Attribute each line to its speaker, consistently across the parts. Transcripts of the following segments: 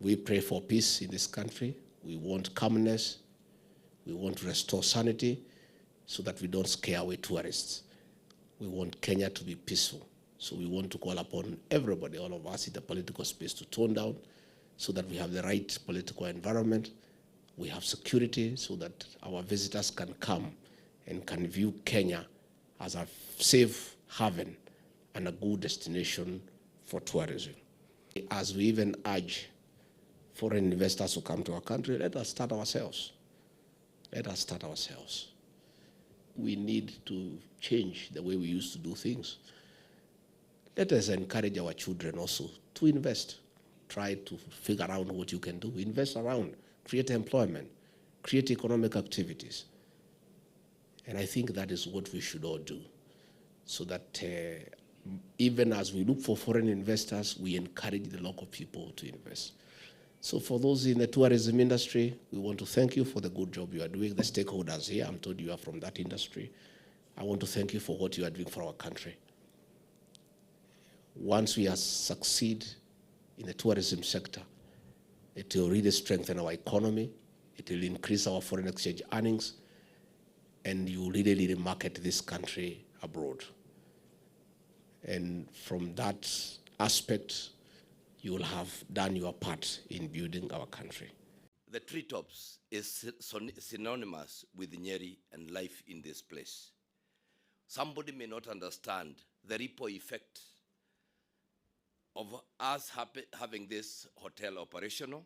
Speaker 1: We pray for peace in this country. We want calmness. We want to restore sanity so that we don't scare away tourists. We want Kenya to be peaceful. So we want to call upon everybody, all of us in the political space, to tone down so that we have the right political environment. We have security so that our visitors can come and can view Kenya as a safe haven and a good destination for tourism. As we even urge foreign investors to come to our country, let us start ourselves. Let us start ourselves. We need to change the way we used to do things. Let us encourage our children also to invest. Try to figure out what you can do. Invest around, create employment, create economic activities. And I think that is what we should all do, so that even as we look for foreign investors, we encourage the local people to invest. So for those in the tourism industry, we want to thank you for the good job you are doing. The stakeholders here, I'm told you are from that industry. I want to thank you for what you are doing for our country. Once we succeed in the tourism sector, it will really strengthen our economy, it will increase our foreign exchange earnings, and you will really market this country abroad. And from that aspect, you will have done your part in building our country.
Speaker 2: The Treetops is synonymous with Nyeri and life in this place. Somebody may not understand the ripple effect of us having this hotel operational,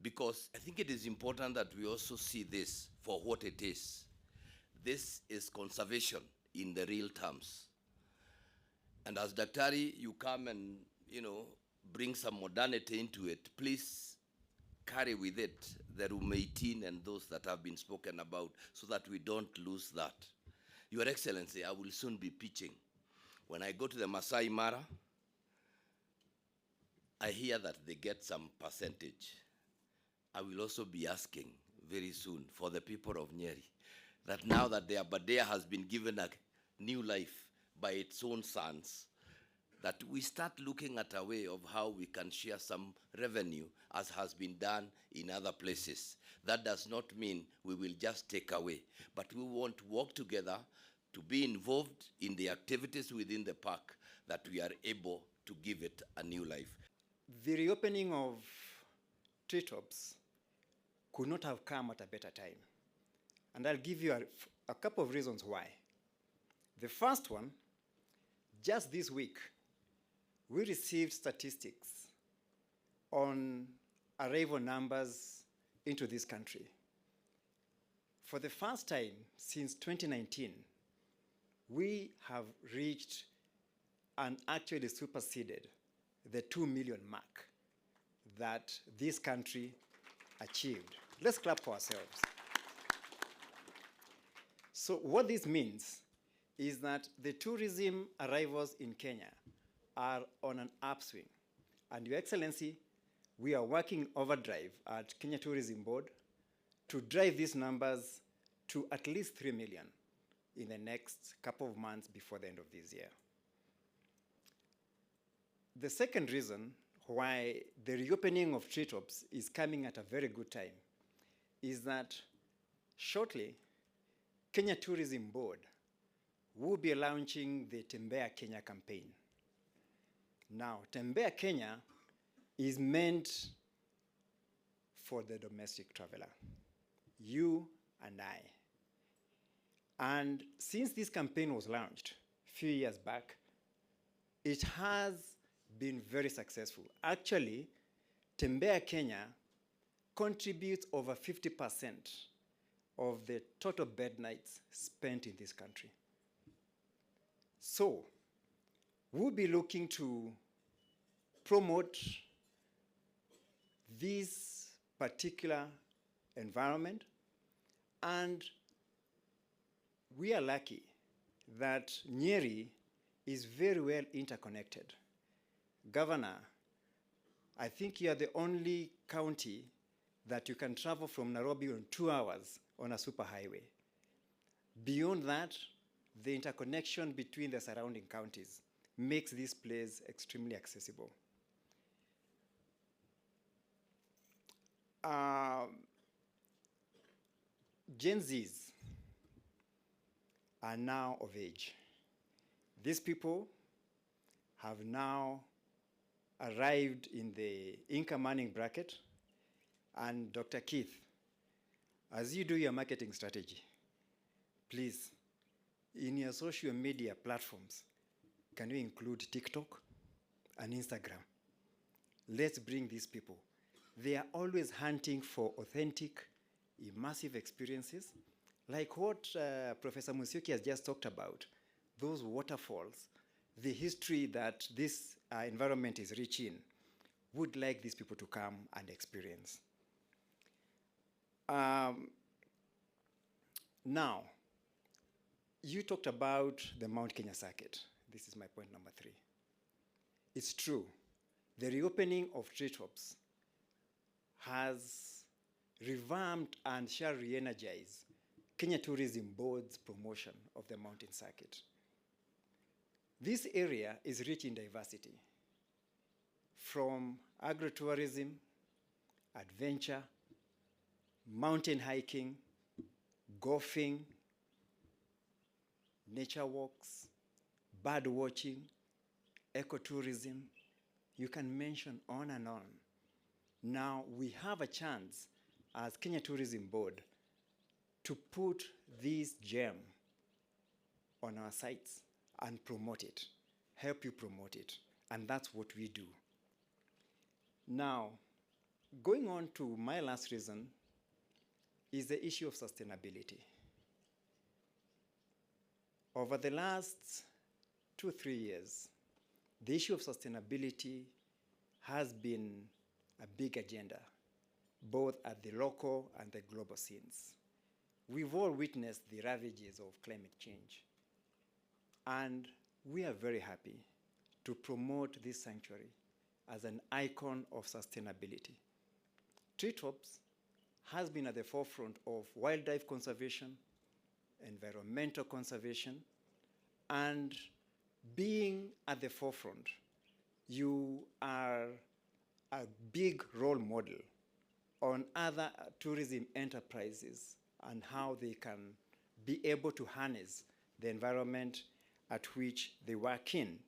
Speaker 2: because I think it is important that we also see this for what it is. This is conservation in the real terms. And as Daktari, you come and, bring some modernity into it, please carry with it the Room 18 and those that have been spoken about, so that we don't lose that. Your Excellency, I will soon be pitching. When I go to the Masai Mara, I hear that they get some percentage. I will also be asking very soon for the people of Nyeri, that now that the Aberdare has been given a new life by its own sons, that we start looking at a way of how we can share some revenue, as has been done in other places. That does not mean we will just take away, but we want to work together to be involved in the activities within the park, that we are able to give it a new life.
Speaker 3: The reopening of Treetops could not have come at a better time. And I'll give you a couple of reasons why. The first one, just this week, we received statistics on arrival numbers into this country. For the first time since 2019, we have reached and actually superseded the 2 million mark that this country achieved. Let's clap for ourselves. So what this means is that the tourism arrivals in Kenya are on an upswing. And Your Excellency, we are working overdrive at Kenya Tourism Board to drive these numbers to at least 3 million in the next couple of months before the end of this year. The second reason why the reopening of Treetops is coming at a very good time is that shortly, Kenya Tourism Board will be launching the Tembea Kenya campaign. Now, Tembea Kenya is meant for the domestic traveler, you and I. And since this campaign was launched a few years back, it has been very successful. Actually, Tembea Kenya contributes over 50% of the total bed nights spent in this country. So, we'll be looking to promote this particular environment, and we are lucky that Nyeri is very well interconnected. Governor, I think you are the only county that you can travel from Nairobi in 2 hours on a superhighway. Beyond that, the interconnection between the surrounding counties makes this place extremely accessible. Gen Zs are now of age. These people have now arrived in the income earning bracket. And Dr. Keith, as you do your marketing strategy, please, in your social media platforms, can you include TikTok and Instagram? Let's bring these people. They are always hunting for authentic, immersive experiences, like what Professor Musyoki has just talked about, those waterfalls, the history that this environment is rich in. Would like these people to come and experience. Now, you talked about the Mount Kenya circuit. This is my point number 3. It's true. The reopening of Treetops has revamped and shall re-energize Kenya Tourism Board's promotion of the mountain circuit. This area is rich in diversity, from agritourism, adventure, mountain hiking, golfing, nature walks, bird watching, ecotourism. You can mention on and on. Now we have a chance as Kenya Tourism Board to put this gem on our sites and promote it, help you promote it. And that's what we do. Now, going on to my last reason is the issue of sustainability. Over the last 2-3 years, the issue of sustainability has been a big agenda, both at the local and the global scenes. We've all witnessed the ravages of climate change, and we are very happy to promote this sanctuary as an icon of sustainability. Treetops has been at the forefront of wildlife conservation, environmental conservation, and being at the forefront, you are a big role model on other tourism enterprises and how they can be able to harness the environment at which they work in.